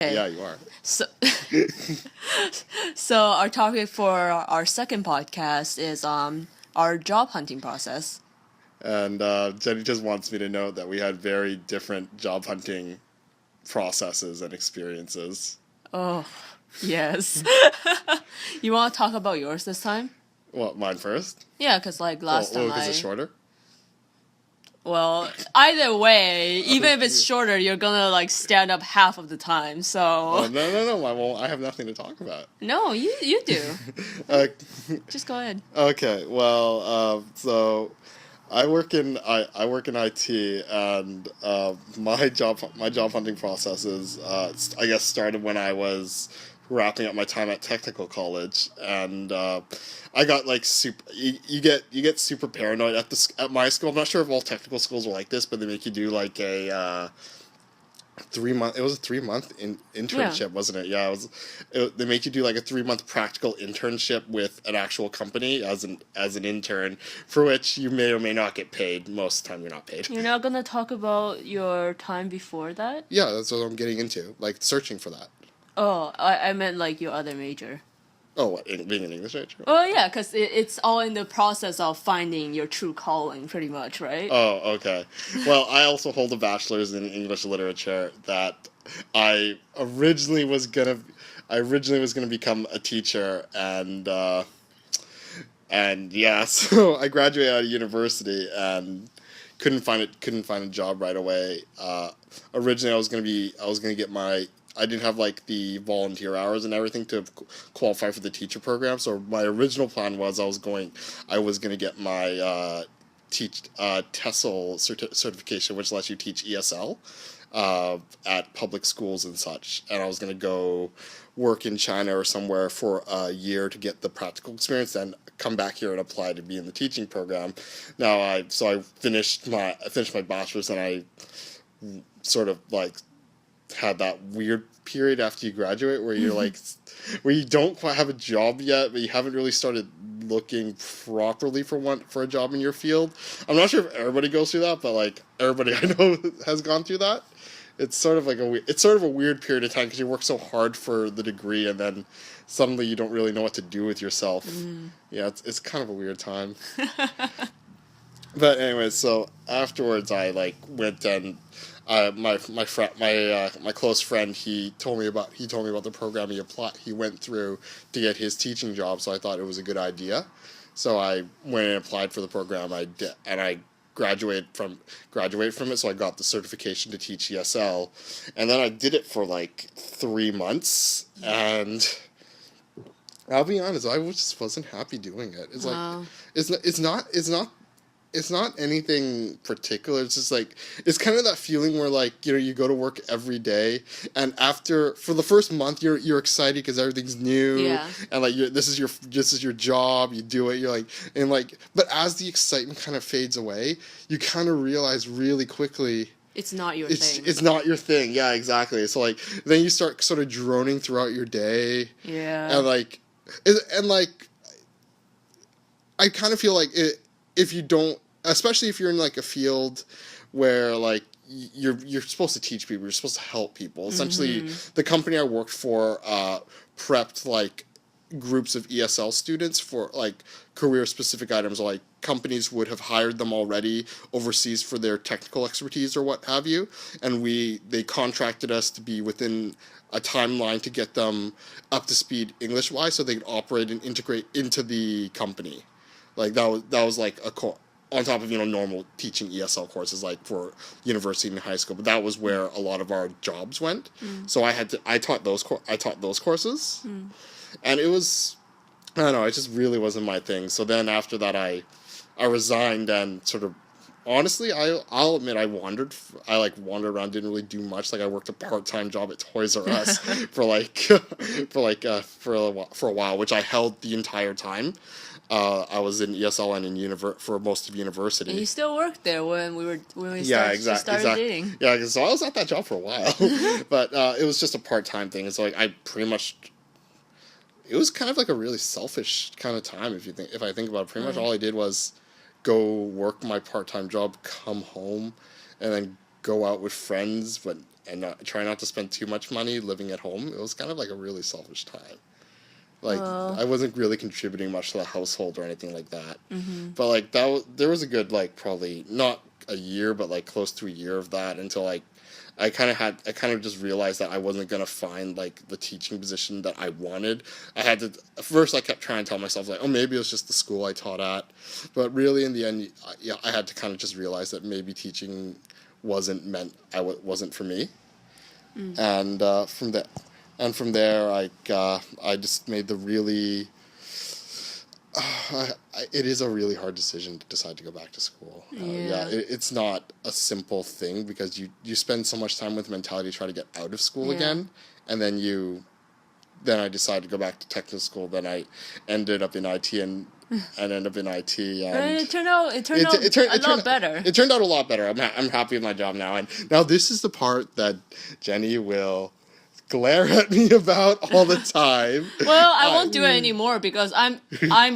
Okay. Yeah, you are. So, so our topic for our second podcast is our job hunting process. And Jenny just wants me to know that we had very different job hunting processes and experiences. Oh, yes. You want to talk about yours this time? Well, mine first. Yeah, because like Well, last time because it's I. shorter. Well, either way, even if it's shorter, you're gonna like stand up half of the time. Oh So no! I have nothing to talk about. no, you do. uh, Just go ahead. okay. Well, so I work in IT, and my job hunting process is I guess started when I was wrapping up my time at technical college, and I got like you get super paranoid at my school. I'm not sure if all technical schools are like this, but they make you do like a 3 month. It was a 3 month internship, Yeah. wasn't it? Yeah, they make you do like a 3 month practical internship with an actual company as an intern, for which you may or may not get paid. Most of the time, you're not paid. You're not gonna talk about your time before that? Yeah, that's what I'm getting into, like searching for that. Oh, I meant like your other major. Oh, what, being an English major? Oh yeah, because it's all in the process of finding your true calling, pretty much, right? Oh, okay. Well, I also hold a bachelor's in English literature that I originally was gonna I originally was gonna become a teacher, and yeah, so I graduated out of university and couldn't find a job right away. Originally, I was gonna get my I didn't have like the volunteer hours and everything to qualify for the teacher program. So my original plan was I was gonna get my teach TESOL certification, which lets you teach ESL at public schools and such. And I was gonna go work in China or somewhere for a year to get the practical experience, and come back here and apply to be in the teaching program. I finished my bachelor's, and I sort of like had that weird period after you graduate where you're like where you don't quite have a job yet, but you haven't really started looking properly for a job in your field. I'm not sure if everybody goes through that, but like everybody I know has gone through that. It's sort of like it's sort of a weird period of time because you work so hard for the degree, and then suddenly you don't really know what to do with yourself. Yeah, it's kind of a weird time. But anyway, so afterwards I like went and my close friend, he told me about the program he went through to get his teaching job. So I thought it was a good idea. So I went and applied for the program. I graduated from it. So I got the certification to teach ESL, and then I did it for like 3 months, and I'll be honest, just wasn't happy doing it. It's like Wow. it's not anything particular. It's just like it's kind of that feeling where like you go to work every day, and for the first month you're excited because everything's new, Yeah. and like this is your job. You do it. You're like and like, but as the excitement kind of fades away, you kind of realize really quickly It's not your thing. it's not your thing. Yeah, exactly. So like then you start sort of droning throughout your day, Yeah. and like I kind of feel like if you don't, especially if you're in like a field where like you're supposed to teach people, you're supposed to help people. Essentially, the company I worked for prepped like groups of ESL students for like career specific items. Like companies would have hired them already overseas for their technical expertise or what have you, and they contracted us to be within a timeline to get them up to speed English wise, so they could operate and integrate into the company. Like that was like on top of normal teaching ESL courses like for university and high school, but that was where a lot of our jobs went. So I taught those courses, and it was, I don't know, it just really wasn't my thing. So then after that I resigned, and sort of honestly I'll admit I wandered around, didn't really do much. Like I worked a part-time job at Toys R Us for a while, which I held the entire time. I was in ESL and for most of university. And you still worked there when we Yeah, started dating. Yeah, so I was at that job for a while, but it was just a part-time thing. So like it was kind of like a really selfish kind of time if I think about it. Pretty much all I did was go work my part-time job, come home, and then go out with friends, but and try not to spend too much money living at home. It was kind of like a really selfish time. Like, I wasn't really contributing much to the household or anything like that. But like there was a good like probably not a year, but like close to a year of that until like I kind of just realized that I wasn't gonna find like the teaching position that I wanted. I had to at first I kept trying to tell myself like, oh, maybe it was just the school I taught at, but really in the end, I had to kind of just realize that maybe teaching wasn't for me. And from there, I just made the really. It is a really hard decision to decide to go back to school. It's not a simple thing because you spend so much time with the mentality to try to get out of school again, and then I decided to go back to technical school. Then I ended up in IT and ended up in IT. And but it turned out a lot better. It turned out a lot better. I'm happy with my job now. And now this is the part that Jenny will glare at me about all the time. Well, I won't do it anymore because I'm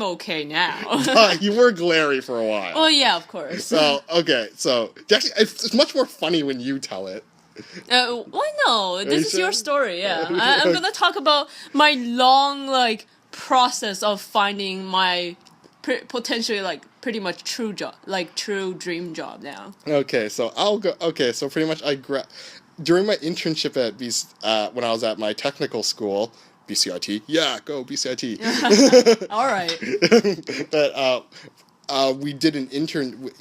okay now. You were glary for a while. Oh yeah, of course. So okay, so actually, it's much more funny when you tell it. Why no? This is sure? your story. Yeah, I'm gonna talk about my long like process of finding my potentially like pretty much true job, like true dream job now. Okay, so I'll go. Okay, so pretty much during my internship at when I was at my technical school, BCIT. Yeah, go BCIT. All right. But we did an intern.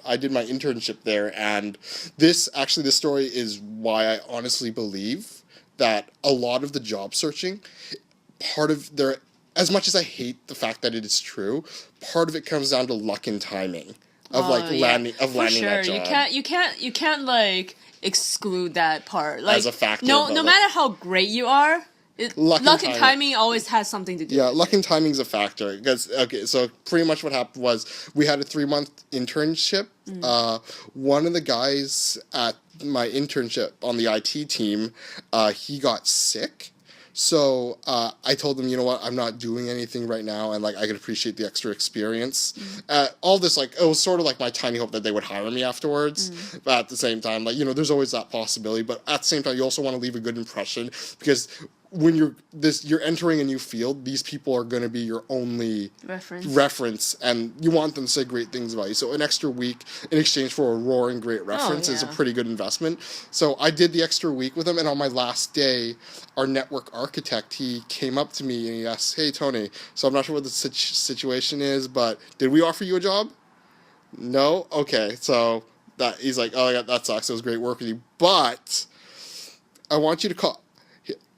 I did my internship there, and this story is why I honestly believe that a lot of the job searching, part of their, as much as I hate the fact that it is true, part of it comes down to luck and timing of landing that job. You can't like exclude that part. Like as a factor. No matter how great you are. Luck and timing always has something to do with it. Luck and timing's a factor. Because, okay, so pretty much what happened was we had a 3-month internship. One of the guys at my internship on the IT team, he got sick. So I told him, you know what, I'm not doing anything right now, and like I could appreciate the extra experience. All this, like, it was sort of like my tiny hope that they would hire me afterwards. But at the same time, like, you know, there's always that possibility. But at the same time, you also want to leave a good impression because when you're entering a new field, these people are going to be your only reference, and you want them to say great things about you. So an extra week in exchange for a roaring great reference is a pretty good investment. So I did the extra week with them, and on my last day, our network architect, he came up to me and he asked, "Hey Tony, so I'm not sure what the situation is, but did we offer you a job?" No? Okay, so he's like, "Oh, that sucks. It was great working with you, but I want you to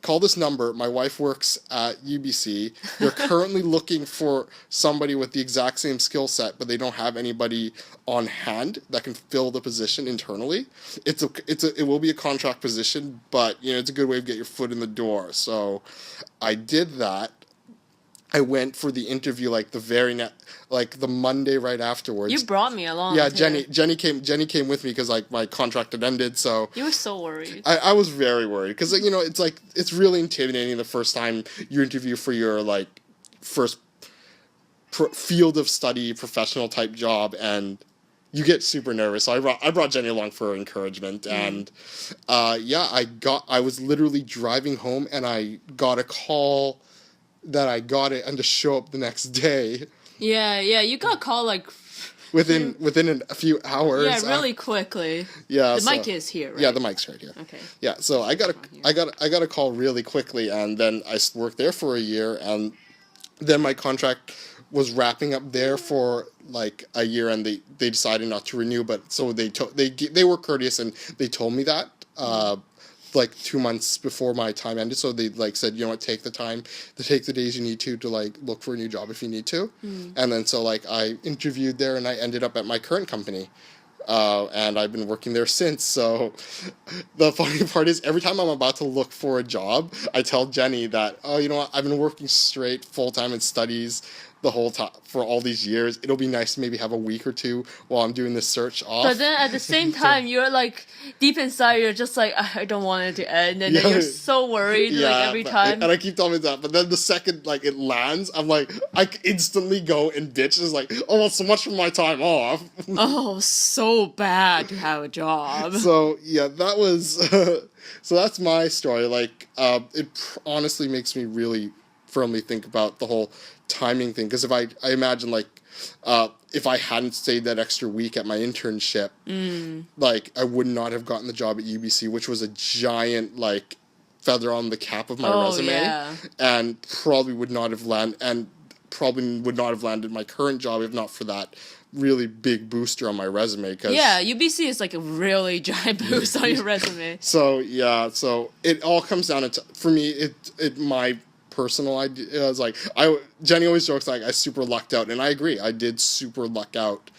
call this number. My wife works at UBC. They're currently looking for somebody with the exact same skill set, but they don't have anybody on hand that can fill the position internally. It will be a contract position, but you know it's a good way to get your foot in the door." So I did that. I went for the interview like the Monday right afterwards. You brought me along. Yeah, too. Jenny came with me because like my contract had ended. So you were so worried. I was very worried because you know it's really intimidating the first time you interview for your like first field of study professional type job, and you get super nervous. So I brought Jenny along for encouragement, and I was literally driving home and I got a call that I got it and to show up the next day. Yeah, you got called like within a few hours. Yeah, really quickly. Yeah, the mic is here, right? Yeah, the mic's right here. Okay. Yeah, so I got a call really quickly, and then I worked there for a year, and then my contract was wrapping up there for like a year, and they decided not to renew. But so they were courteous and they told me that. Like 2 months before my time ended, so they like said, you know what, take the time to take the days you need to like look for a new job if you need to. And then so like I interviewed there and I ended up at my current company, and I've been working there since. So the funny part is every time I'm about to look for a job, I tell Jenny that, oh, you know what, I've been working straight full time in studies the whole time for all these years. It'll be nice to maybe have a week or two while I'm doing this search off. But then at the same time, you're like deep inside, you're just like, I don't want it to end, and then you're so worried like every time. And I keep telling myself that. But then the second like it lands, I'm like, I instantly go and bitch. It's like, oh, well, so much for my time off. Oh, so bad to have a job. So yeah, that was. So that's my story. Like, honestly makes me really firmly think about the whole timing thing, because if I imagine like if I hadn't stayed that extra week at my internship, like I would not have gotten the job at UBC, which was a giant like feather on the cap of my resume, and probably would not have landed my current job if not for that really big booster on my resume. Cause, UBC is like a really giant boost on your resume. So it all comes down to, for me, it my personal idea is like, Jenny always jokes like I super lucked out, and I agree, I did super luck out.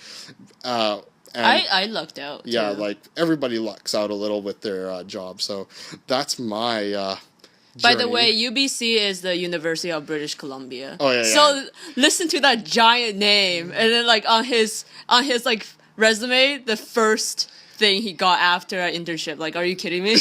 And I lucked out. Yeah, too. like everybody lucks out a little with their job. So that's my journey. By the way, UBC is the University of British Columbia. Oh yeah. So listen to that giant name, and then like on his like resume, the first thing he got after an internship. Like, are you kidding me?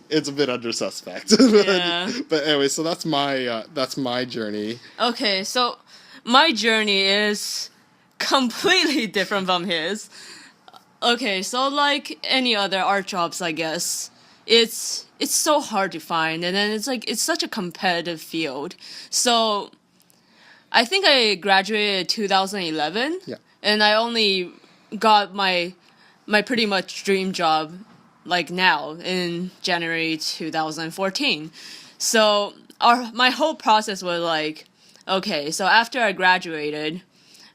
It's a bit under suspect. Yeah. But anyway, so that's my journey. Okay, so my journey is completely different from his. Okay, so like any other art jobs, I guess, it's so hard to find, and then it's like it's such a competitive field. So I think I graduated 2011. Yeah. And I only got my pretty much dream job like now in January 2014. So my whole process was like, okay, so after I graduated,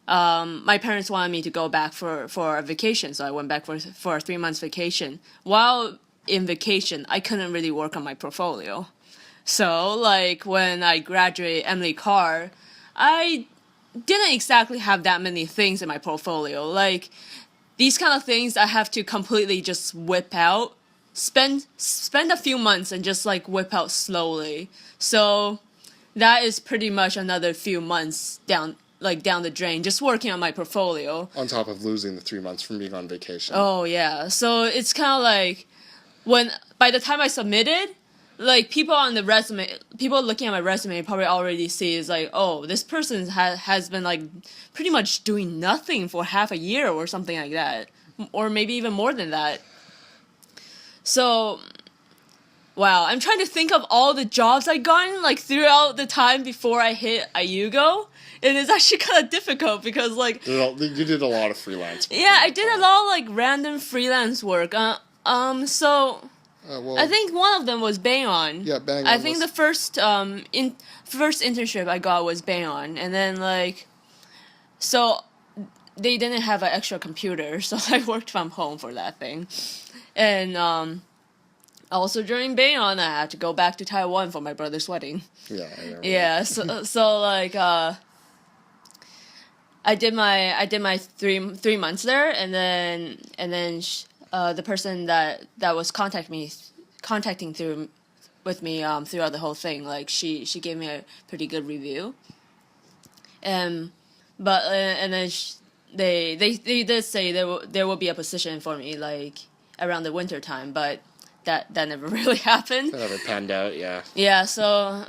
my parents wanted me to go back for a vacation, so I went back for a 3 months vacation. While in vacation, I couldn't really work on my portfolio. So like when I graduated Emily Carr, I didn't exactly have that many things in my portfolio. Like these kind of things I have to completely just whip out, spend a few months and just like whip out slowly. So that is pretty much another few months down the drain, just working on my portfolio. On top of losing the 3 months from being on vacation. Oh yeah, so it's kind of like by the time I submitted, like people looking at my resume probably already see is like, oh, this person has been like pretty much doing nothing for half a year or something like that, or maybe even more than that. So, wow, I'm trying to think of all the jobs I gotten like throughout the time before I hit Ayugo, and it's actually kind of difficult because like you did a lot of freelance work. Yeah, I did a lot of like random freelance work. So. I think one of them was Bang-On. Yeah, Bang-On. I think the first first internship I got was Bang-On, and then like, so they didn't have an extra computer, so I worked from home for that thing, and also during Bang-On I had to go back to Taiwan for my brother's wedding. Yeah, I know. Yeah, so like I did my 3 months there, and then. The person that was contacting with me throughout the whole thing, like she gave me a pretty good review. And then they did say there will be a position for me like around the winter time, but that never really happened. That never panned out, yeah. Yeah, so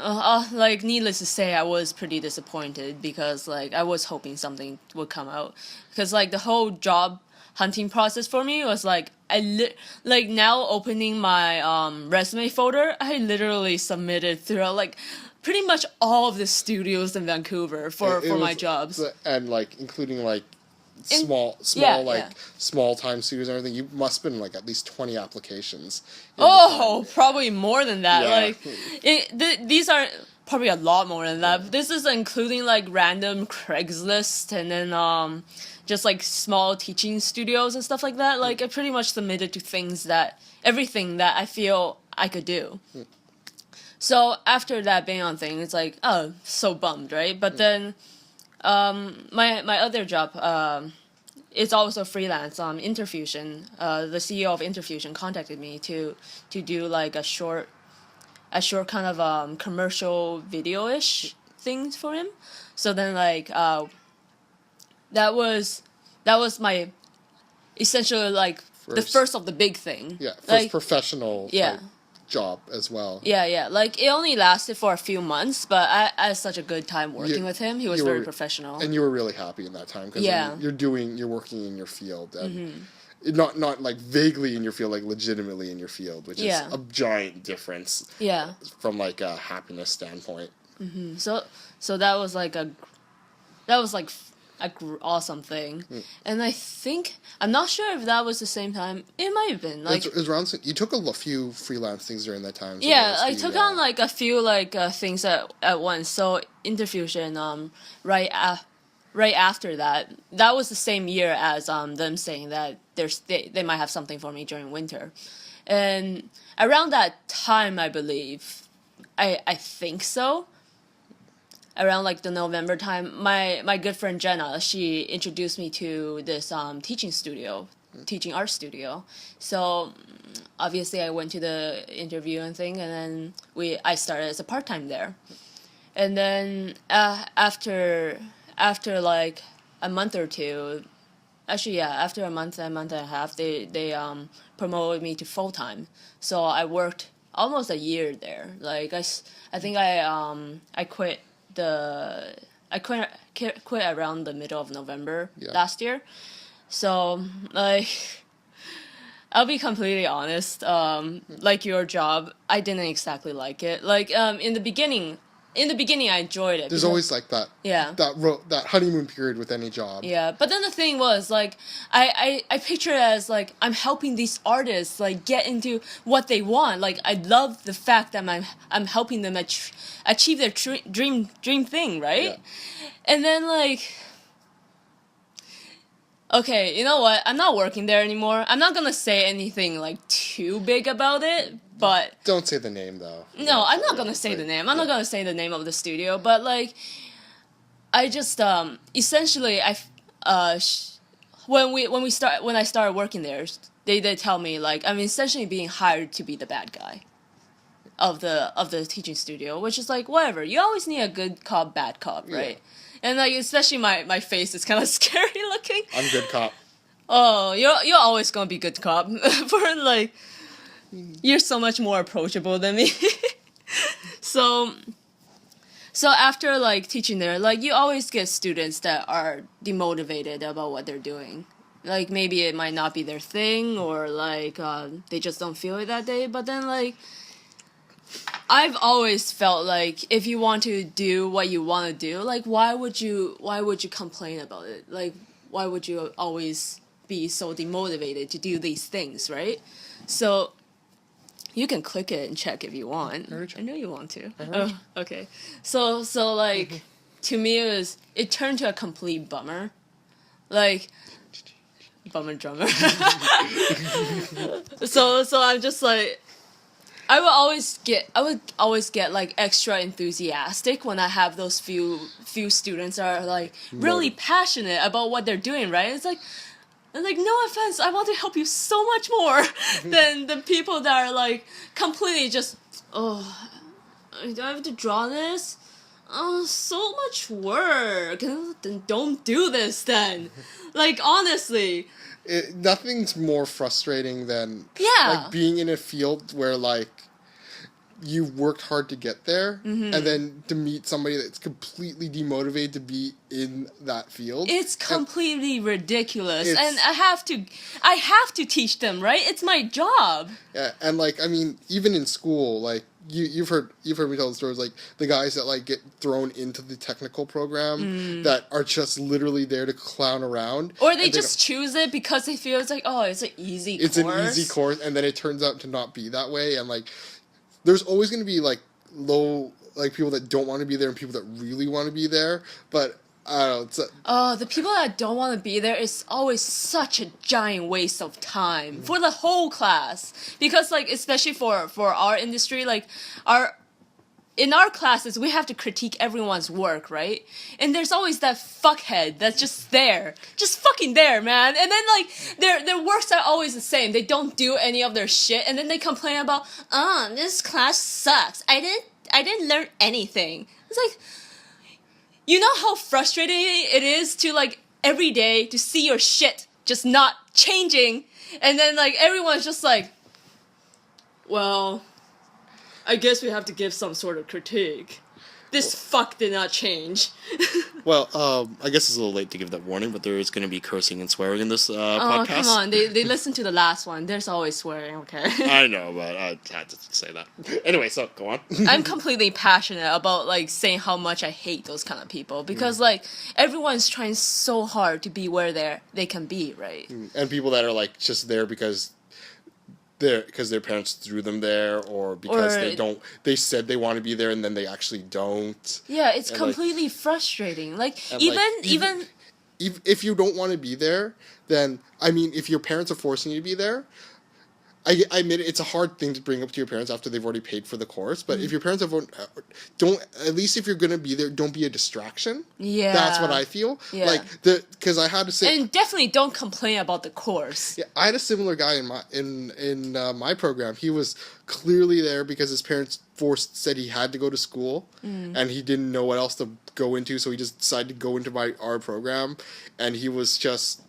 like needless to say, I was pretty disappointed because like I was hoping something would come out, because like the whole job hunting process for me was like like now opening my resume folder, I literally submitted throughout like pretty much all of the studios in Vancouver for my jobs, and like including like small time studios and everything. You must have been like at least 20 applications. Probably more than that. Yeah. Like these are probably a lot more than that. This is including like random Craigslist and then just like small teaching studios and stuff like that. Like I pretty much submitted to everything that I feel I could do. So after that Bang-On thing, it's like, oh, so bummed, right? But then my other job, it's also freelance. Interfusion, the CEO of Interfusion contacted me to do like a short kind of commercial video-ish things for him. So then like that was my essentially like the first of the big thing. Yeah, first like, professional type job as well. Yeah. Like it only lasted for a few months, but I had such a good time working with him. He was very professional, and you were really happy in that time because you're working in your field and not like vaguely in your field, like legitimately in your field, which is a giant difference. Yeah. From like a happiness standpoint. So that was like a awesome thing, and I think I'm not sure if that was the same time. It might have been like it was around. You took a few freelance things during that time. So I took on like a few like things at once. So Interfusion, right after that was the same year as them saying that they might have something for me during winter, and around that time I believe, I think so. Around like the November time, my good friend Jenna, she introduced me to this teaching art studio. So obviously I went to the interview and thing, and then I started as a part-time there. And then after like a month or two, actually after a month and a half, they promoted me to full-time. So I worked almost a year there. Like I think I quit around the middle of November last year. So like I'll be completely honest, like your job, I didn't exactly like it. Like in the beginning I enjoyed it. There's always like that. Yeah. That honeymoon period with any job. Yeah, but then the thing was like I picture it as like I'm helping these artists like get into what they want. Like I love the fact that I'm helping them achieve their dream thing, right? Yeah. And then like, okay, you know what? I'm not working there anymore. I'm not gonna say anything like too big about it. But don't say the name though. No, I'm not gonna say the name. I'm not gonna say the name of the studio. But like, I just essentially when I started working there, they tell me like I'm essentially being hired to be the bad guy of the teaching studio, which is like whatever. You always need a good cop, bad cop, right? Yeah. And like especially my face is kind of scary looking. I'm good cop. Oh, you're always gonna be good cop for like. You're so much more approachable than me. So after like teaching there, like you always get students that are demotivated about what they're doing. Like maybe it might not be their thing, or like they just don't feel it that day. But then like I've always felt like if you want to do what you want to do, like why would you complain about it? Like why would you always be so demotivated to do these things, right? So you can click it and check if you want. I know you want to. Oh, okay. So like, to me it turned to a complete bummer. Like, bummer drummer. So I'm just like, I would always get like extra enthusiastic when I have those few students that are like really passionate about what they're doing, right? It's like, and like, no offense, I want to help you so much more than the people that are like completely just, do I have to draw this? Oh, so much work. Then don't do this then. Like, honestly. Nothing's more frustrating than like being in a field where like you worked hard to get there, and then to meet somebody that's completely demotivated to be in that field. It's completely ridiculous, and I have to teach them, right? It's my job. Yeah, and like I mean, even in school, like you've heard me tell the stories, like the guys that like get thrown into the technical program that are just literally there to clown around, or they just choose it because they feel it's like, oh, it's an easy course. It's an easy course, and then it turns out to not be that way, and like. There's always going to be, like, people that don't want to be there and people that really want to be there, but, I don't know. The people that don't want to be there is always such a giant waste of time for the whole class. Because, like, especially for our industry, like, in our classes, we have to critique everyone's work, right? And there's always that fuckhead that's just there. Just fucking there, man. And then, like, their works are always the same. They don't do any of their shit. And then they complain about, this class sucks. I didn't learn anything. It's like, you know how frustrating it is to like every day to see your shit just not changing, and then like everyone's just like, well, I guess we have to give some sort of critique. This fuck did not change. Well, I guess it's a little late to give that warning, but there is going to be cursing and swearing in this Oh, podcast. come on. They listened to the last one. There's always swearing, okay? I know, but I had to say that. Anyway, so go on. I'm completely passionate about like saying how much I hate those kind of people because like everyone's trying so hard to be where they can be, right? And people that are like just there because their parents threw them there, or because they said they want to be there and then they actually don't. Yeah, it's and completely frustrating. Like even if you don't want to be there, then I mean, if your parents are forcing you to be there, I admit it's a hard thing to bring up to your parents after they've already paid for the course. But if your parents don't, at least if you're gonna be there, don't be a distraction. Yeah, that's what I feel. Yeah. Like because I had to say, and definitely don't complain about the course. Yeah, I had a similar guy in my program. He was clearly there because his parents said he had to go to school, and he didn't know what else to go into, so he just decided to go into our program, and he was just.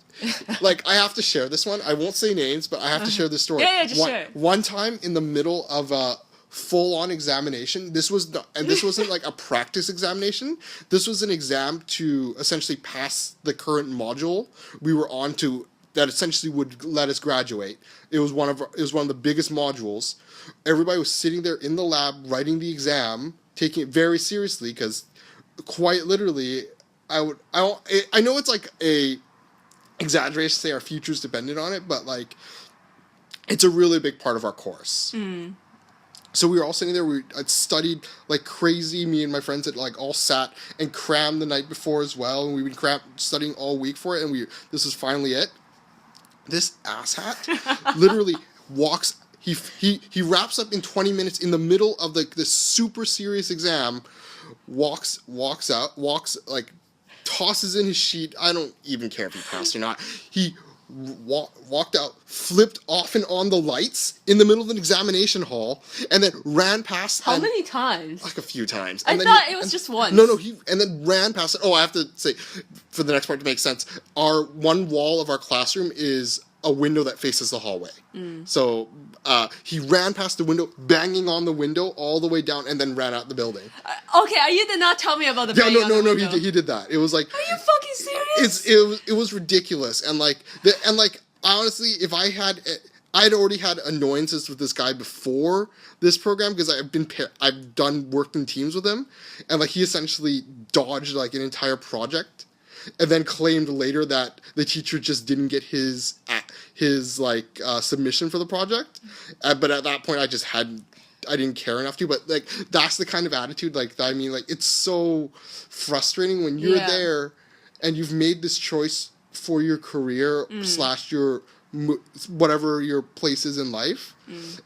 Like, I have to share this one. I won't say names, but I have to share this story. Yeah, just share it. One time in the middle of a full-on examination, this wasn't like a practice examination. This was an exam to essentially pass the current module we were on to that essentially would let us graduate. It was one of the biggest modules. Everybody was sitting there in the lab writing the exam, taking it very seriously because quite literally, I know it's like a exaggeration to say our future's dependent on it, but like it's a really big part of our course. So we were all sitting there, I'd studied like crazy. Me and my friends had like all sat and crammed the night before as well, and we've been studying all week for it, and this was finally it. This asshat literally walks, he wraps up in 20 minutes in the middle of this super serious exam, walks like tosses in his sheet. I don't even care if he passed or not. He walked out, flipped off and on the lights in the middle of an examination hall, and then ran past. How many times? Like a few times. I thought it was just once. No, and then ran past it. Oh, I have to say, for the next part to make sense, our one wall of our classroom is a window that faces the hallway. So he ran past the window, banging on the window all the way down, and then ran out the building. Okay, you did not tell me about the banging on the window. No, he did that. It was like, are you fucking serious? It was ridiculous, and like honestly, if I had already had annoyances with this guy before this program because I've worked in teams with him, and like he essentially dodged like an entire project. And then claimed later that the teacher just didn't get his submission for the project, but at that point I didn't care enough to. But like that's the kind of attitude it's so frustrating when you're there, and you've made this choice for your career / your whatever your place is in life,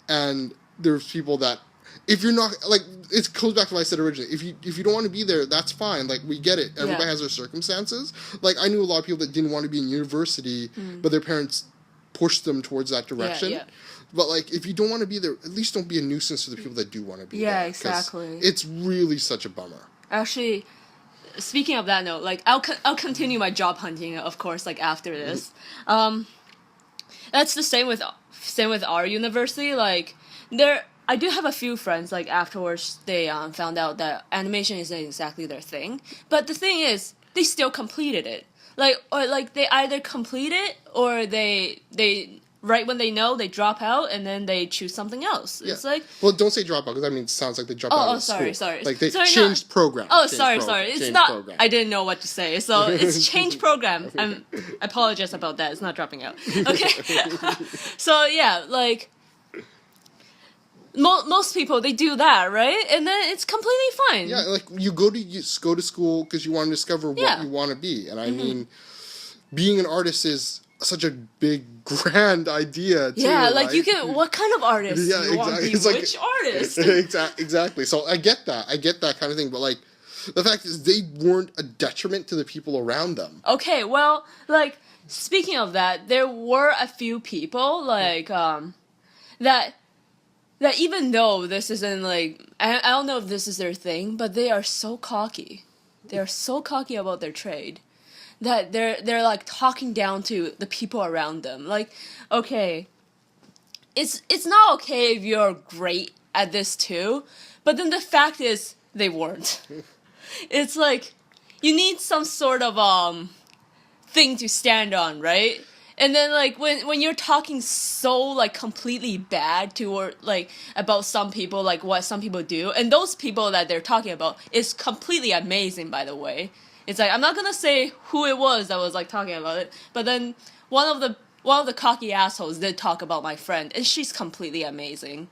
and there's people that. If you're not, like, it goes back to what I said originally. If you don't want to be there, that's fine. Like, we get it. Everybody has their circumstances. Like, I knew a lot of people that didn't want to be in university, but their parents pushed them towards that direction. Yeah. But, like, if you don't want to be there, at least don't be a nuisance to the people that do want to be there. Yeah, exactly. It's really such a bummer. Actually, speaking of that note, like, I'll continue my job hunting, of course, like, after this. That's the same with our university. Like, I do have a few friends, like, afterwards, they found out that animation isn't exactly their thing. But the thing is, they still completed it. Like, they either complete it, or they right when they know, they drop out, and then they choose something else. Yeah. It's like... Well, don't say drop out, because it sounds like they dropped out of sorry. school. Like, they changed program. Sorry. It's not... Program. I didn't know what to say. So, it's changed program. I apologize about that. It's not dropping out. Okay? So, yeah, like... Most people, they do that, right? And then it's completely fine. Yeah, like, you go to school because you want to discover what you want to be. And I mean, being an artist is such a big, grand idea, too. Yeah, like, you can... What kind of artist do you want to be? Which artist? Exactly. So, I get that kind of thing. But, like, the fact is, they weren't a detriment to the people around them. Okay, well, like, speaking of that, there were a few people, like, that even though this isn't, like... I don't know if this is their thing, but they are so cocky. they're so cocky about their trade that they're like talking down to the people around them. Like, okay, it's not okay if you're great at this too, but then the fact is they weren't. It's like you need some sort of thing to stand on, right? And then like when you're talking so like completely bad to or like about some people, like what some people do, and those people that they're talking about is completely amazing, by the way. It's like I'm not gonna say who it was that was like talking about it, but then one of the cocky assholes did talk about my friend, and she's completely amazing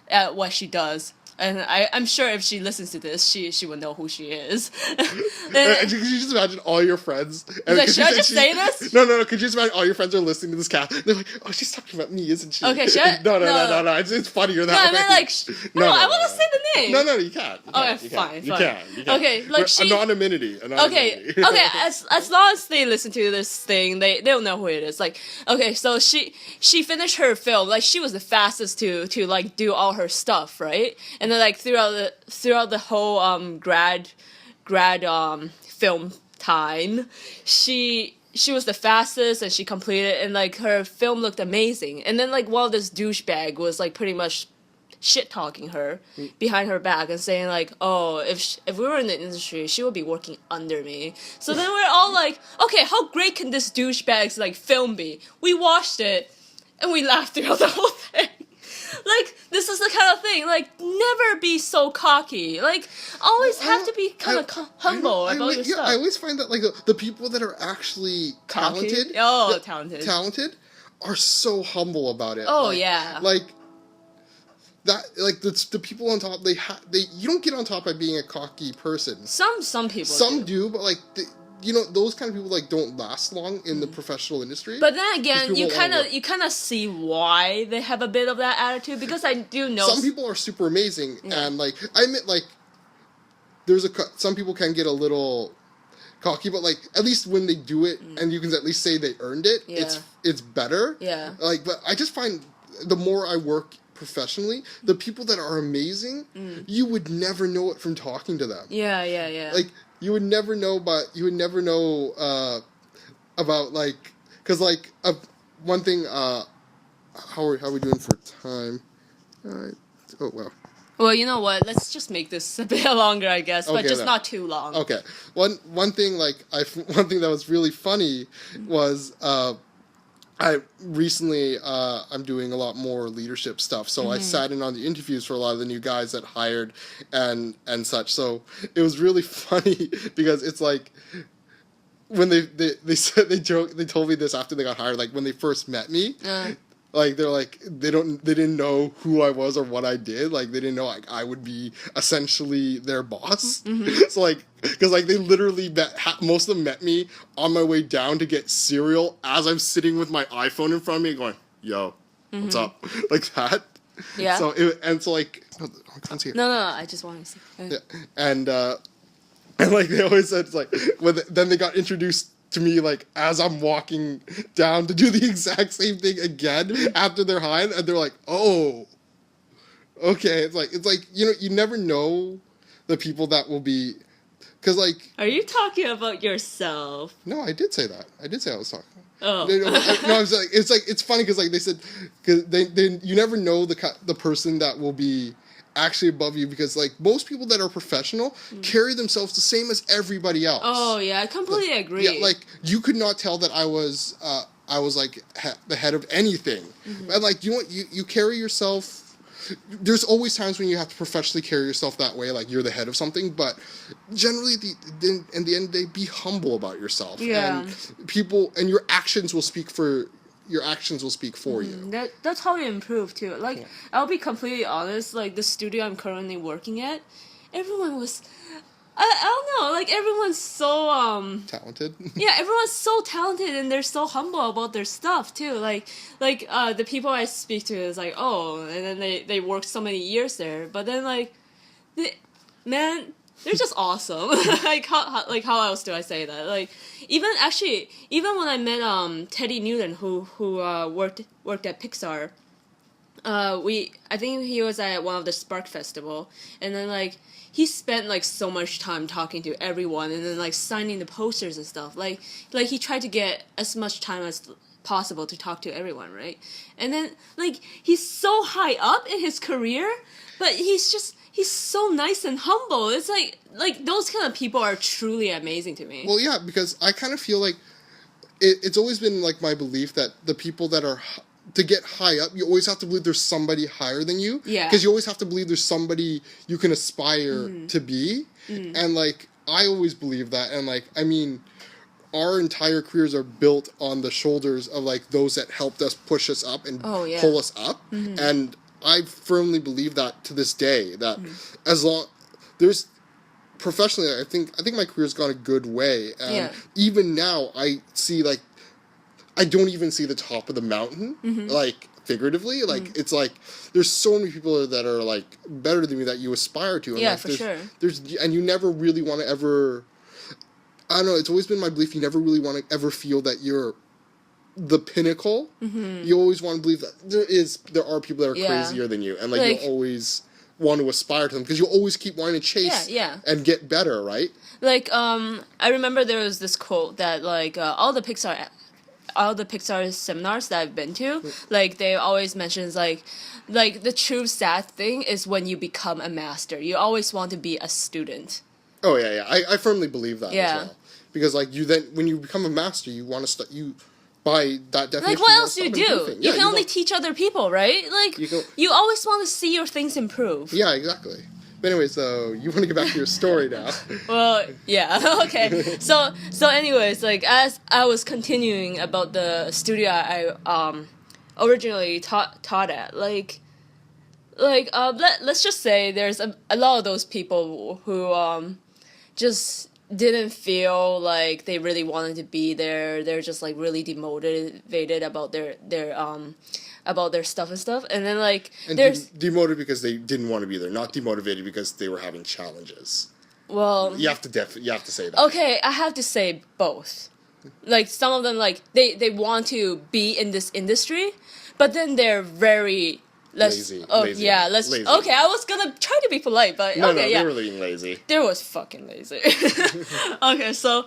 at what she does. And I'm sure if she listens to this, she would know who she is. Could you just imagine all your friends? And like, should I just say this? No. Could you just imagine all your friends are listening to this cast? They're like, oh, she's talking about me, isn't she? Okay, should I? No. It's funnier that way. No, like, no, I want to say the name. No, you can't. Okay, fine. You can. Okay, like anonymity. Okay, as long as they listen to this thing, they'll know who it is. Like, okay, so she finished her film. Like, she was the fastest to like do all her stuff, right? And then like throughout the whole grad film time, she was the fastest and she completed, and like her film looked amazing. And then like while this douchebag was like pretty much shit talking her behind her back and saying like, oh, if we were in the industry, she would be working under me. So then we're all like, okay, how great can this douchebag's like film be? We watched it and we laughed throughout the whole thing. Like, this is the kind of thing, like, never be so cocky. Like, always have to be kind of humble about your stuff. I always find that, like, the people that are actually talented... Talented are so humble about it. Oh, like, yeah. Like, that, like, the people on top, you don't get on top by being a cocky person. Some people Some do, but, like... those kind of people like don't last long in the professional industry. But then again, you kind of see why they have a bit of that attitude, because I do know some people are super amazing, and like I admit, like some people can get a little cocky, but like at least when they do it, and you can at least say they earned it, it's better. Yeah. Like, but I just find the more I work professionally, the people that are amazing, you would never know it from talking to them. Yeah. Like. You would never know, about like, cause like one thing. How are we doing for time? Oh well. Well, you know what? Let's just make this a bit longer, I guess, but just not too long. Okay. One thing that was really funny was I recently I'm doing a lot more leadership stuff, so I sat in on the interviews for a lot of the new guys that hired and such. So it was really funny because it's like when they said they told me this after they got hired, like when they first met me. Like they're like they didn't know who I was or what I did. Like they didn't know like I would be essentially their boss. So like because like they literally most of them met me on my way down to get cereal as I'm sitting with my iPhone in front of me going, yo, what's up, like that. Yeah. So like I can't see it. No, I just want to see. Yeah. And like they always said, it's like then they got introduced to me like as I'm walking down to do the exact same thing again after they're high, and they're like, oh, okay. It's like you never know the people that will be, because like. Are you talking about yourself? No, I did say that. I did say I was talking. Oh. No, I was like, it's funny because like they said, because they you never know the person that will be actually above you, because like most people that are professional carry themselves the same as everybody else. Oh yeah, I completely agree. Yeah, like you could not tell that I was like the head of anything, and like you carry yourself. There's always times when you have to professionally carry yourself that way, like you're the head of something, but generally in the end of the day, be humble about yourself. Yeah. And your actions will speak for you. That's how you improve too. Like, I'll be completely honest, like the studio I'm currently working at, everyone was I don't know, like everyone's so talented. Yeah, everyone's so talented and they're so humble about their stuff too. Like the people I speak to is like, oh, and then they worked so many years there, but then like they're just awesome. like how else do I say that? Like even when I met Teddy Newton who worked at Pixar, I think he was at one of the Spark Festival, and then like he spent like so much time talking to everyone, and then like signing the posters and stuff. Like he tried to get as much time as possible to talk to everyone, right? And then like he's so high up in his career, but he's so nice and humble. It's like those kind of people are truly amazing to me. Well, yeah, because I kind of feel like it's always been like my belief that the people that are to get high up, you always have to believe there's somebody higher than you. Yeah. Because you always have to believe there's somebody you can aspire to be. And like I always believe that, and like I mean, our entire careers are built on the shoulders of like those that helped us push us up and pull us up. And I firmly believe that to this day, that as long there's professionally, I think my career's gone a good way, and even now I see like I don't even see the top of the mountain, like figuratively. Like it's like there's so many people that are like better than me that you aspire to. And Yeah, like, for sure. And you never really want to ever. I don't know. It's always been my belief you never really want to ever feel that you're the pinnacle. You always want to believe that there are people that are crazier than you, and like you always want to aspire to them because you always keep wanting to chase and get better, right? Like I remember there was this quote that like all the Pixar seminars that I've been to, like they always mentions like the true sad thing is when you become a master. You always want to be a student. Oh yeah. I firmly believe that as well. Because like you then when you become a master, you want to you by that definition. Like what else do you do? You can only teach other people, right? Like you always want to see your things improve. Yeah, exactly. But anyway, so you want to get back to your story now. Well, yeah, okay. So anyways, like as I was continuing about the studio I originally taught at, let's just say there's a lot of those people who just didn't feel like they really wanted to be there. They're just like really demotivated about their stuff and stuff, and then like there's demotivated because they didn't want to be there, not demotivated because they were having challenges. Well, you have to say that. Okay, I have to say both. Like some of them, like they want to be in this industry, but then they're very lazy. Lazy. Lazy. Okay, I was gonna try to be polite, but no, they were being lazy. They was fucking lazy. Okay, so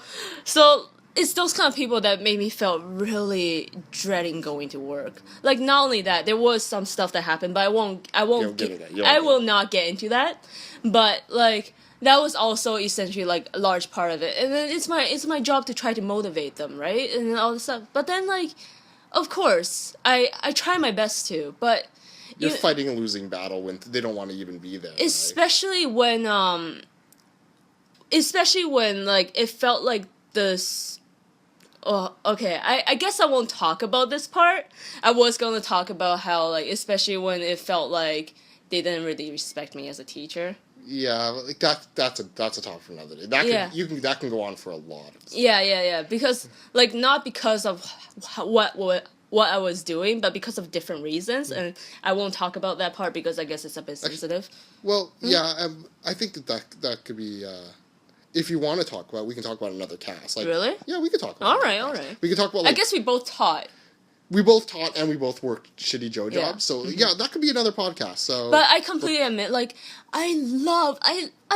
it's those kind of people that made me feel really dreading going to work. Like not only that, there was some stuff that happened, but I will not get into that. But like that was also essentially like a large part of it. And then it's my job to try to motivate them, right? And all this stuff. But then like of course, I try my best to, but you're fighting a losing battle when they don't want to even be there. Especially when like it felt like this. Oh, okay. I guess I won't talk about this part. I was gonna talk about how like especially when it felt like they didn't really respect me as a teacher. Yeah, like that's a topic for another day. That can go on for a lot of time. Yeah. Because like not because of what I was doing, but because of different reasons, and I won't talk about that part because I guess it's a bit sensitive. Well, yeah, I think that could be. If you want to talk about it, we can talk about another cast. Like, really? Yeah, we could talk about it. All right. We could talk about like, I guess we both taught. We both taught and we both worked shitty Joe jobs. So, yeah, that could be another podcast. So, but I completely admit, like, I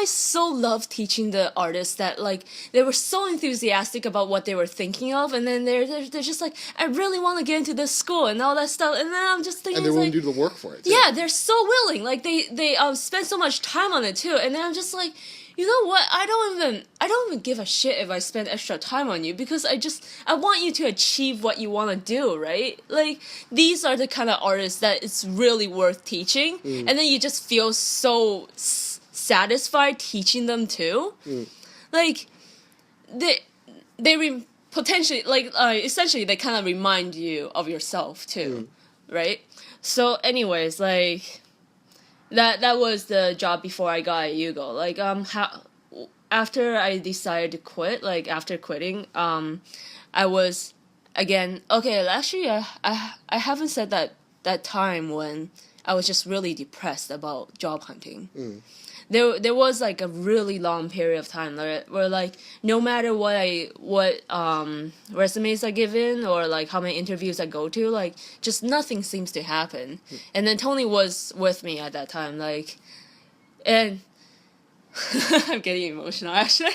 so love teaching the artists that, like, they were so enthusiastic about what they were thinking of, and then they're just like, I really want to get into this school and all that stuff, and then I'm just thinking, and they're willing to do the work for it, too. Yeah, they're so willing. Like, they spend so much time on it, too, and then I'm just like, you know what? I don't even give a shit if I spend extra time on you because I want you to achieve what you want to do, right? Like these are the kind of artists that it's really worth teaching, and then you just feel so satisfied teaching them too. Like they potentially like essentially they kind of remind you of yourself too, right? So, anyways, like. That was the job before I got at Yugo. Like after I decided to quit, like after quitting, I was again okay. Actually, I haven't said that time when I was just really depressed about job hunting. There was like a really long period of time where like no matter what resumes I give in or like how many interviews I go to, like just nothing seems to happen. And then Tony was with me at that time, like, and I'm getting emotional actually.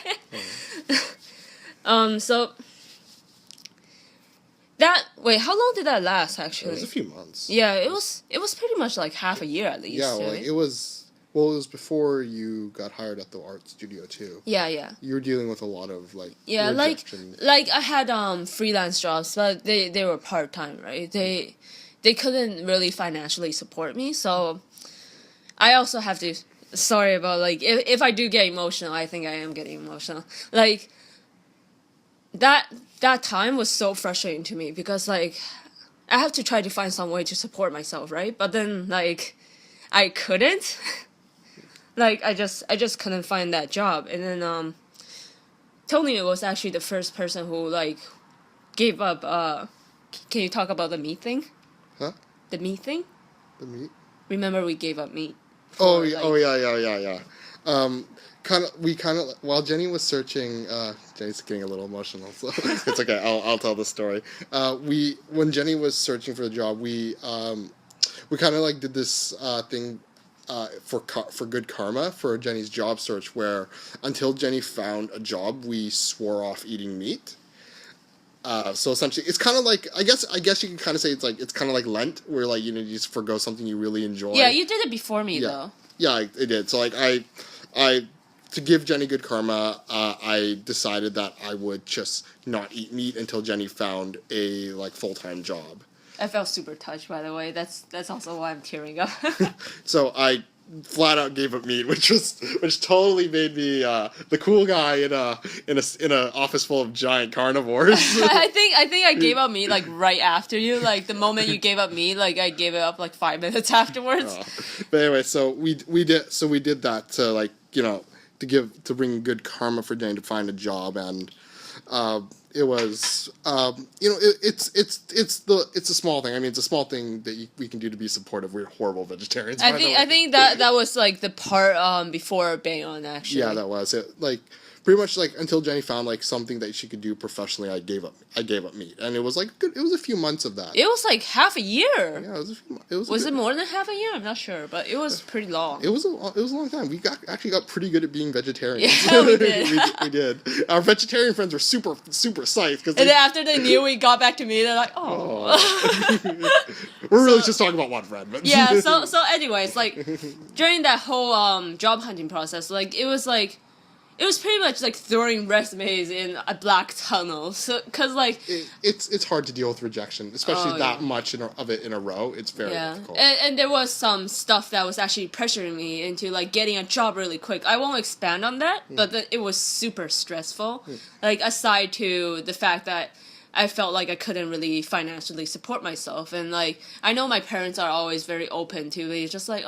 So how long did that last actually? It was a few months. Yeah, it was pretty much like half a year at least. Yeah, well, right? it was. Well, it was before you got hired at the art studio too. Yeah. You were dealing with a lot of rejection. like I had freelance jobs, but they were part time, right? They couldn't really financially support me, so I also have to. Sorry about like if I do get emotional, I think I am getting emotional. Like that time was so frustrating to me because like I have to try to find some way to support myself, right? But then like I couldn't. Like I just couldn't find that job, and then Tony was actually the first person who like gave up. Can you talk about the meat thing? Huh? The meat thing? The meat? Remember we gave up meat. Oh yeah. While Jenny was searching, Jenny's getting a little emotional, so it's okay. I'll tell the story. When Jenny was searching for the job, we kind of like did this thing. For good karma for Jenny's job search, where until Jenny found a job, we swore off eating meat. So essentially, it's kind of like I guess you can kind of say it's kind of like Lent, where like you just forgo something you really enjoy. Yeah, you did it before me though. Yeah, I did. So like I to give Jenny good karma, I decided that I would just not eat meat until Jenny found a like full-time job. I felt super touched, by the way. That's also why I'm tearing up. So I flat out gave up meat, which totally made me the cool guy in a office full of giant carnivores. I think I gave up meat like right after you. Like the moment you gave up meat, like I gave it up like 5 minutes afterwards. But anyway, so we did that to like to bring good karma for Jane to find a job, and it was it's a small thing. I mean, it's a small thing that we can do to be supportive. We're horrible vegetarians. I think that was like the part before Bayon actually. Yeah, that was it. Like pretty much like until Jenny found like something that she could do professionally, I gave up meat, and it was like it was a few months of that. It was like half a year. Yeah, it was. Was it more than half a year? I'm not sure, but it was pretty long. It was a long time. We actually got pretty good at being vegetarians. Yeah, we did. we did. Our vegetarian friends were super psyched because. And then after they knew we got back to meat, they're like, oh. We're really just talking about one friend, but. Yeah. So anyways, like during that whole job hunting process, like it was pretty much like throwing resumes in a black tunnel. So, cause like it's hard to deal with rejection, especially that much of it in a row. It's very difficult. And there was some stuff that was actually pressuring me into like getting a job really quick. I won't expand on that, but it was super stressful. Like aside to the fact that I felt like I couldn't really financially support myself, and like I know my parents are always very open to it. Just like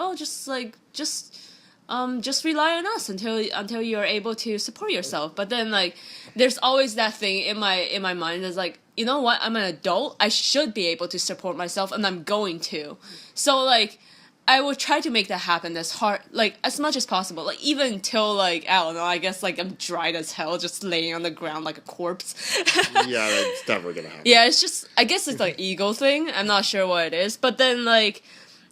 just rely on us until you're able to support yourself. But then like there's always that thing in my mind that's like, you know what, I'm an adult, I should be able to support myself, and I'm going to. So like I will try to make that happen as much as possible. Like even until like I don't know, I guess like I'm dried as hell, just laying on the ground like a corpse. Yeah, that's never gonna happen. Yeah, it's just I guess it's like ego thing. I'm not sure what it is, but then like.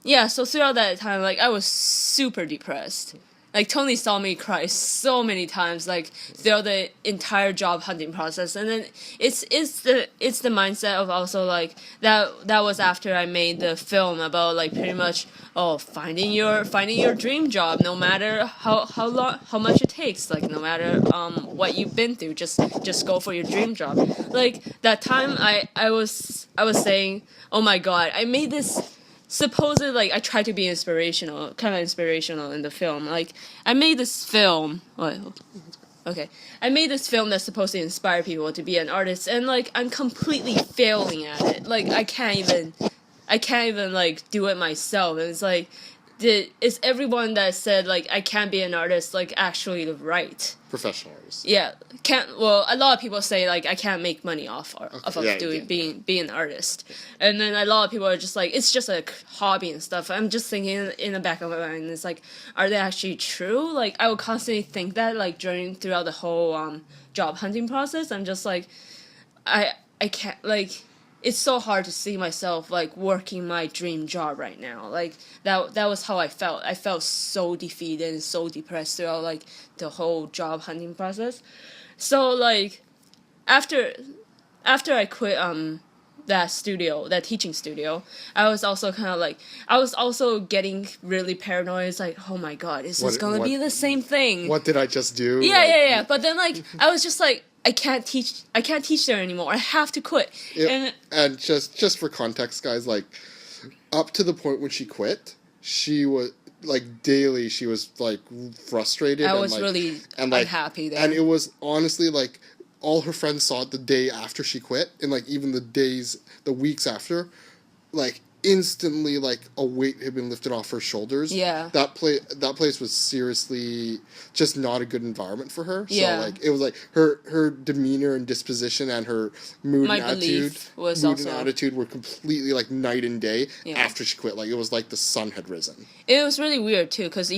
Yeah, so throughout that time, like, I was super depressed. Like, Tony saw me cry so many times, like, throughout the entire job hunting process. And then it's the mindset of also, like, that was after I made the film about, like, pretty much, finding your dream job, no matter how much it takes, like, no matter what you've been through, just go for your dream job. Like, that time I was saying, oh my god, I made this. Supposedly, like, I tried to be kind of inspirational in the film. Like, I made this film. I made this film that's supposed to inspire people to be an artist, and like, I'm completely failing at it. Like, I can't even like do it myself. And it's like, is everyone that said like I can't be an artist like actually right? Professional artists. Yeah, can't. Well, a lot of people say like I can't make money off Yeah, doing being an artist, and then a lot of people are just like it's just a hobby and stuff. I'm just thinking in the back of my mind, it's like, are they actually true? Like I would constantly think that like throughout the whole job hunting process. I'm just like, I can't like. It's so hard to see myself like working my dream job right now. Like that was how I felt. I felt so defeated and so depressed throughout like the whole job hunting process. So like after I quit that teaching studio, I was also kind of like I was also getting really paranoid. It's like, oh my god, is this gonna be the same thing? What did I just do? Yeah. But then like I was just like I can't teach there anymore. I have to quit. And just for context, guys, like up to the point when she quit, she was like daily she was like frustrated. I was like, really unhappy there. And it was honestly like all her friends saw it the day after she quit, and like even the weeks after, like instantly like a weight had been lifted off her shoulders. Yeah. That place was seriously just not a good environment for her. Yeah. So like it was like her demeanor and disposition and her mood and attitude were completely like night and day after she quit. Like it was like the sun had risen. It was really weird too, because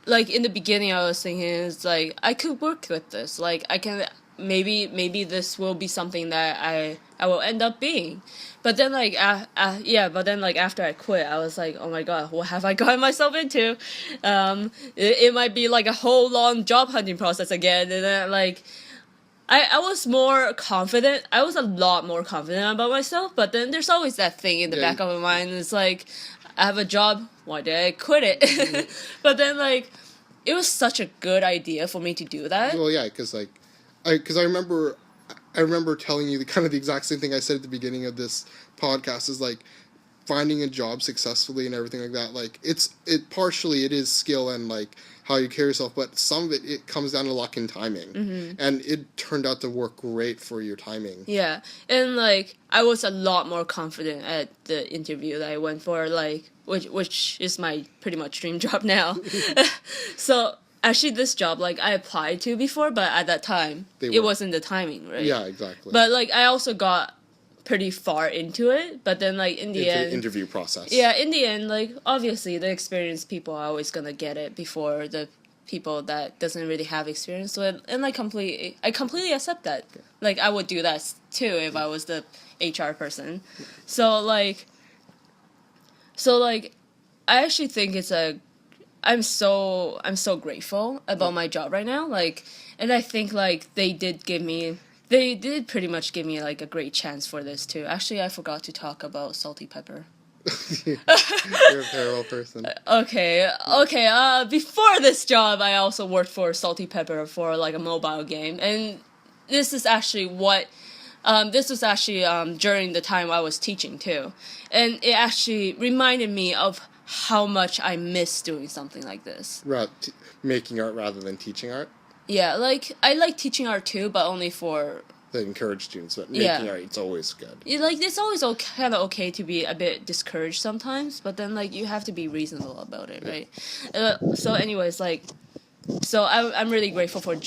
like in the beginning I was thinking it's like I could work with this. Like I can maybe this will be something that I will end up being. But then like after I quit, I was like, oh my god, what have I gotten myself into? It might be like a whole long job hunting process again, and then like I was more confident. I was a lot more confident about myself, but then there's always that thing in the back of my mind. It's like, I have a job, why did I quit it? Mm-hmm. But then like it was such a good idea for me to do that. Well, yeah, because I remember telling you the exact same thing I said at the beginning of this podcast is like finding a job successfully and everything like that. Like it is skill and like how you carry yourself, but some of it comes down to luck and timing. Mm-hmm. And it turned out to work great for your timing. Yeah, and like I was a lot more confident at the interview that I went for, like which is my pretty much dream job now. So actually, this job, like, I applied to before, but at that time, it wasn't the timing, right? Yeah, exactly. But, like, I also got pretty far into it, but then, like, in the end... interview process. Yeah, in the end, like, obviously, the experienced people are always gonna get it before the people that doesn't really have experience with it, and I completely accept that. Yeah. Like, I would do that, too, if I was the HR person. So, like, I actually think it's I'm so grateful about my job right now, like, and I think like they did pretty much give me like a great chance for this too. Actually, I forgot to talk about Salty Pepper. You're a parallel person. Okay. Before this job, I also worked for Salty Pepper for like a mobile game, and this is actually during the time I was teaching too, and it actually reminded me of how much I miss doing something like this. Making art rather than teaching art? Yeah, like, I like teaching art too, but only for... To encourage students, but making art, it's always good. Yeah, like, it's always kind of okay to be a bit discouraged sometimes, but then, like, you have to be reasonable about it, right? So anyways, like... So I'm really grateful for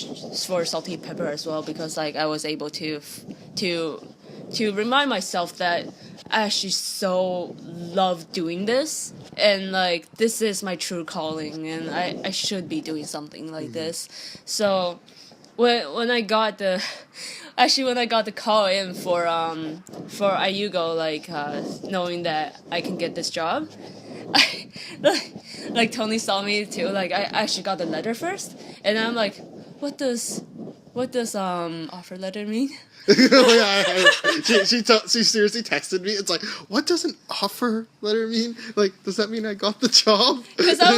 Salty Pepper as well, because, like, I was able to remind myself that I actually so love doing this, and like this is my true calling, and I should be doing something like this. So when I got the call in for Ayugo, like knowing that I can get this job, like Tony saw me too. Like I actually got the letter first, and I'm like, what does offer letter mean? She seriously texted me. It's like, what does an offer letter mean? Like, does that mean I got the job? Because I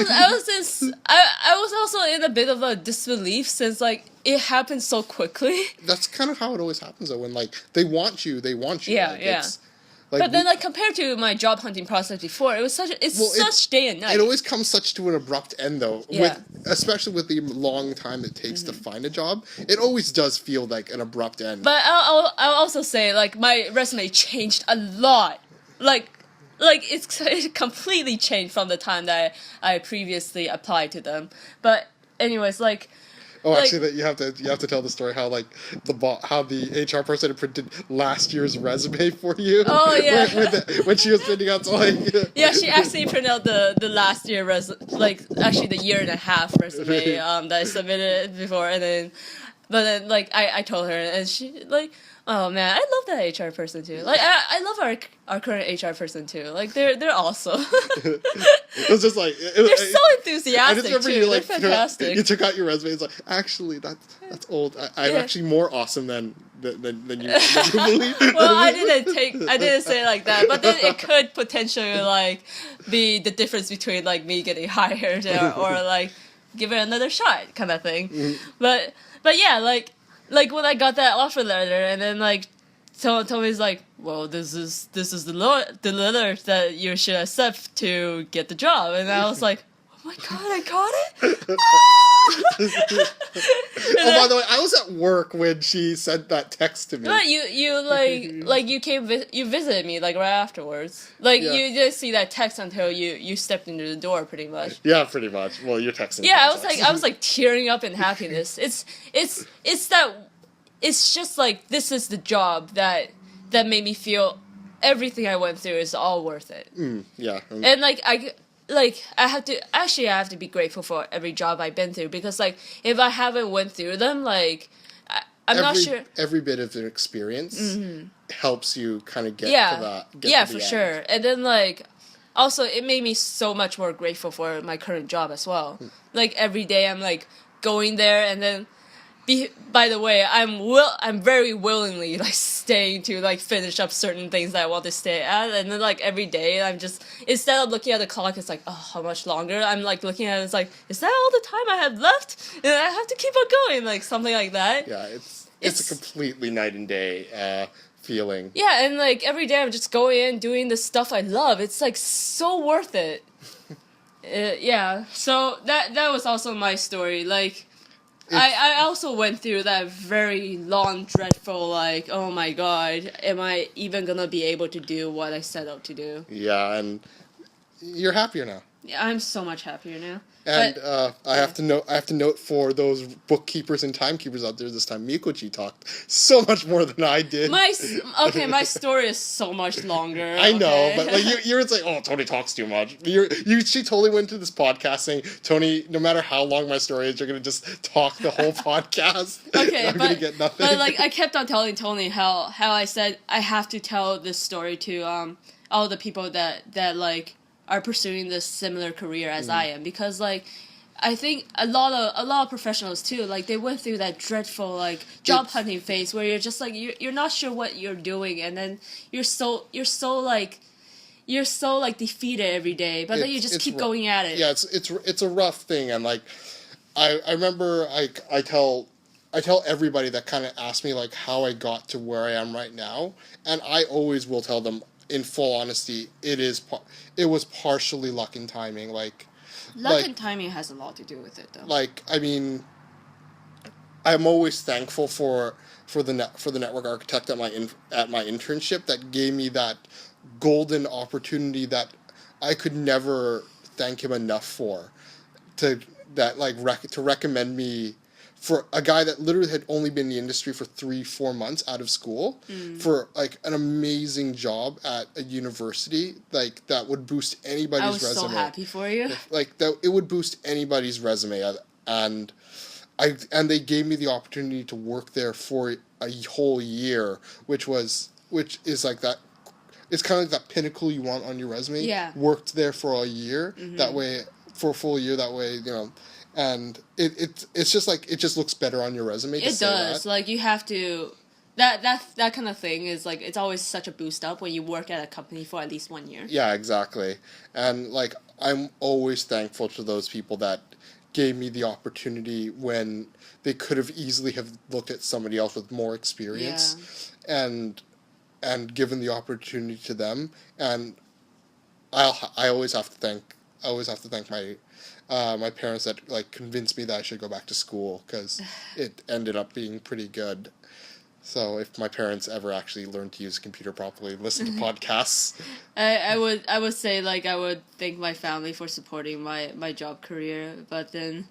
was also in a bit of a disbelief, since like it happened so quickly. That's kind of how it always happens though. When like they want you. Yeah, like, yeah. But then, like, compared to my job hunting process before, it was such day and night. It always comes such to an abrupt end, though. Yeah. Especially with the long time it takes to find a job, it always does feel like an abrupt end. But I'll also say, like, my resume changed a lot. Like like it completely changed from the time that I previously applied to them. But anyways, like. Oh, Like- actually, that you have to tell the story how like how the HR person had printed last year's resume for you. Oh, yeah. when she was sending out to like. Yeah, she actually printed out the last year like actually the year and a half resume that I submitted before, and then but then like I told her, and she like, oh man, I love that HR person too. Like I love our current HR person too. Like they're awesome. It was just like They're so I enthusiastic just remember too. you like They're fantastic. you took out your resume. It's like actually that's old. I'm Yeah. actually more awesome than you believe. Well, I didn't say it like that, but then it could potentially like be the difference between like me getting hired or like give it another shot kind of thing. But yeah, like when I got that offer letter, and then like Tommy's like, well, this is the letter that you should accept to get the job, and I was like, oh my god, I got it. Oh, by the way, I was at work when she sent that text to me. But you came you visited me like right afterwards. Like Yeah. you didn't see that text until you stepped into the door, pretty much. Yeah, pretty much. Well, you're texting. Yeah, I was like tearing up in happiness. It's that it's just like this is the job that made me feel everything I went through is all worth it. Yeah. And like I have to be grateful for every job I've been through, because like if I haven't went through them, like I'm not sure. Every bit of an experience helps you kind of get to that. Yeah, to for the sure. end. And then like also it made me so much more grateful for my current job as well. Like every day I'm like going there, and then by the way, I'm very willingly like staying to like finish up certain things that I want to stay at, and then like every day I'm just, instead of looking at the clock, it's like, oh, how much longer? I'm like looking at it, it's like, is that all the time I have left? And I have to keep on going, like something like that. Yeah, it's a completely night and day feeling. Yeah, and like every day I'm just going in doing the stuff I love. It's like so worth it. Yeah, so that was also my story. Like I also went through that very long, dreadful, like, oh my god, am I even gonna be able to do what I set out to do? Yeah, and you're happier now. Yeah, I'm so much happier now. And But- I have to note for those bookkeepers and timekeepers out there this time, Mikochi talked so much more than I did. My story is so much longer. I know, okay? but like you're like, oh, Tony talks too much. She totally went to this podcast saying, Tony, no matter how long my story is, you're gonna just talk the whole podcast. Okay, I'm gonna get nothing. But like I kept on telling Tony how I said I have to tell this story to all the people that like are pursuing this similar career as I am, because like I think a lot of professionals too, like they went through that dreadful like job hunting phase where you're just like you're not sure what you're doing, and then you're so like defeated every day, but then you just keep going at it. Yeah, it's a rough thing, and like I remember I tell everybody that kind of asks me like how I got to where I am right now, and I always will tell them in full honesty, it was partially luck and timing. Like Luck and timing has a lot to do with it, though. Like, I mean, I'm always thankful for the network architect at my internship that gave me that golden opportunity that I could never thank him enough for, to recommend me for a guy that literally had only been in the industry for 3-4 months out of school for like an amazing job at a university, like that would boost anybody's resume. I was so happy for you. Like that, it would boost anybody's resume, and they gave me the opportunity to work there for a whole year, which is like that. It's kind of like that pinnacle you want on your resume. Yeah. Worked there for a year. That way, for a full year. That way, and it's just like it just looks better on your resume. It does. Like you have to. That kind of thing is like it's always such a boost up when you work at a company for at least 1 year. Yeah, exactly. And like I'm always thankful to those people that gave me the opportunity when they could have easily have looked at somebody else with more experience and given the opportunity to them. And I always have to thank my parents that like convinced me that I should go back to school, because it ended up being pretty good. So if my parents ever actually learn to use a computer properly, listen to podcasts. I would say like I would thank my family for supporting my job career, but then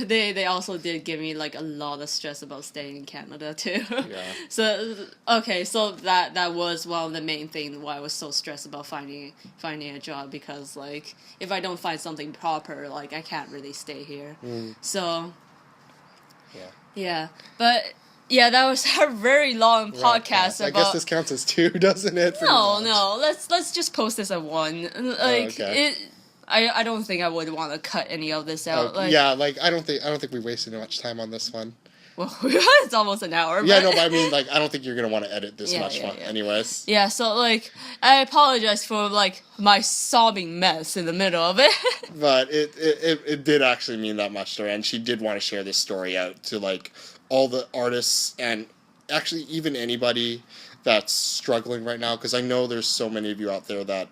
they also did give me like a lot of stress about staying in Canada too. Yeah. So okay, so that was one of the main things why I was so stressed about finding a job, because like if I don't find something proper, like I can't really stay here. So yeah, but yeah, that was a very long podcast I about. guess this counts as 2, doesn't it? No, let's just post this at 1. Like okay. I don't think I would want to cut any of this out. Like, yeah, like I don't think we wasted much time on this one. well, it's almost an hour. Yeah, but... no, but I mean, like I don't think you're gonna want to edit this much fun, anyways. Yeah, so like I apologize for like my sobbing mess in the middle of it. But it did actually mean that much to her, and she did want to share this story out to like all the artists and actually even anybody that's struggling right now, because I know there's so many of you out there that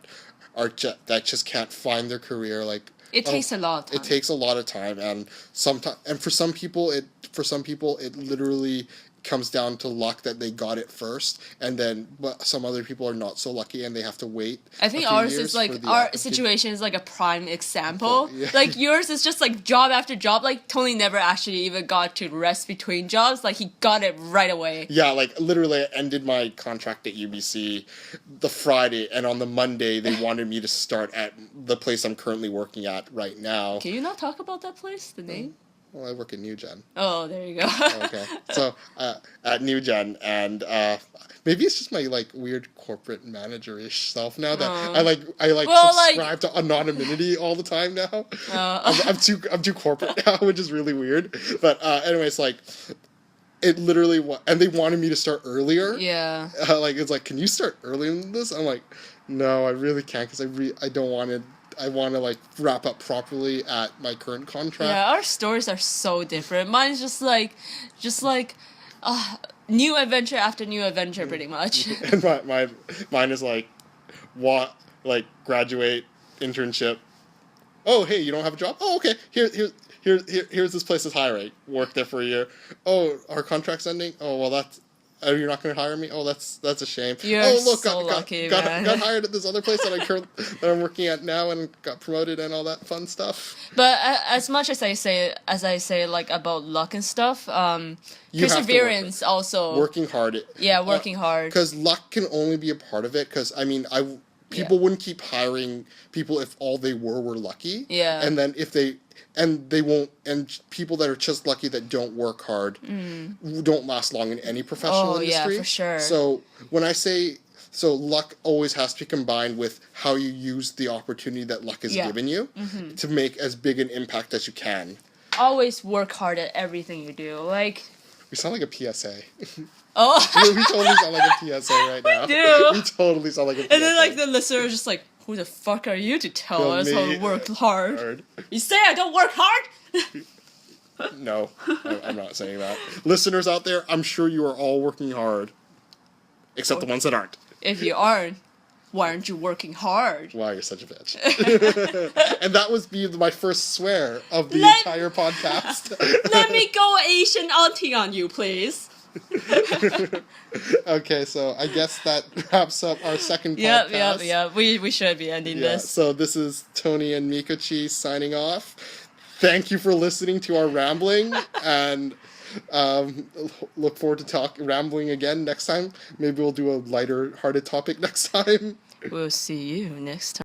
that just can't find their career. Like it takes a lot of time. It takes a lot of time, and for some people it literally comes down to luck that they got it first, and then but some other people are not so lucky and they have to wait. I think ours is like our situation is like a prime example. Yeah. Like yours is just like job after job. Like Tony never actually even got to rest between jobs. Like he got it right away. Yeah, like literally I ended my contract at UBC the Friday, and on the Monday they wanted me to start at the place I'm currently working at right now. Can you not talk about that place, the name? Well, I work at New Gen. Oh, there you go. Okay, so at New Gen, and maybe it's just my like weird corporate manager-ish self now that I subscribe to anonymity all the time now. I'm too corporate now, which is really weird. But anyways, like it literally and they wanted me to start earlier. Yeah. Like it's like, can you start earlier than this? I'm like, no, I really can't, because I don't want to. I want to like wrap up properly at my current contract. Yeah, our stories are so different. Mine's just like new adventure after new adventure, pretty much. And mine is like graduate, internship. Oh, hey, you don't have a job? Oh, okay. Here's this place that's hiring. Work there for a year. Oh, our contract's ending. Oh, well that's. Oh, you're not going to hire me? Oh, that's a shame. You're lucky, man. Got hired at this other place that I'm working at now, and got promoted and all that fun stuff. But as much as I say like about luck and stuff, perseverance also. Working hard. Working hard. Because luck can only be a part of it. Because I mean, people wouldn't keep hiring people if all they were lucky. Yeah. And then if they won't, and people that are just lucky that don't work hard don't last long in any professional industry. Yeah, for sure. So when I say, luck always has to be combined with how you use the opportunity that luck has given you to make as big an impact as you can. Always work hard at everything you do. Like, we sound like a PSA. Oh, we totally sound like a PSA right now. We do. We totally sound like a PSA. And then like the listener is just like, who the fuck are you to tell us how to work hard? You say I don't work hard? No, I'm not saying that. Listeners out there, I'm sure you are all working hard. Except the ones that aren't. If you aren't, why aren't you working hard? Wow, you're such a bitch. And that was my first swear of the entire podcast. Let me go Asian auntie on you, please. Okay, so I guess that wraps up our second podcast. Yep. We should be ending this. So this is Tony and Mikochi signing off. Thank you for listening to our rambling, and look forward to rambling again next time. Maybe we'll do a lighter-hearted topic next time. We'll see you next time.